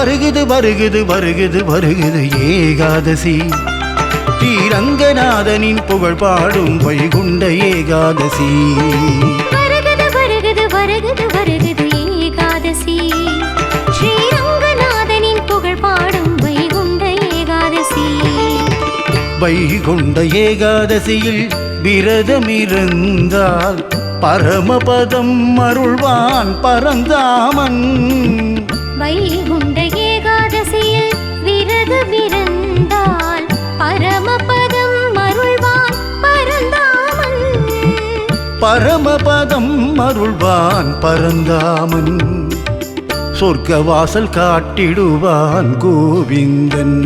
வருகுது வருகுது வருகுது வருகுது ஏகாதசி ஸ்ரீரங்கநாதனின் புகழ் பாடும் வைகுண்ட ஏகாதசி வருகுது வருகுது வருகுது வருகுது ஏகாதசி ஸ்ரீரங்கநாதனின் புகழ் பாடும் வைகுண்ட ஏகாதசி வைகுண்ட ஏகாதசியில் விரதமிருந்தால் பரமபதம் அருள்வான் பரந்தாமன் வைகுண்ட ஏகாதசியில் விரதமிருந்தால் பரமபதம் அருள்வான் பரந்தாமன் பரமபதம் அருள்வான் பரந்தாமன் சொர்க்க வாசல் காட்டிடுவான் கோவிந்தன்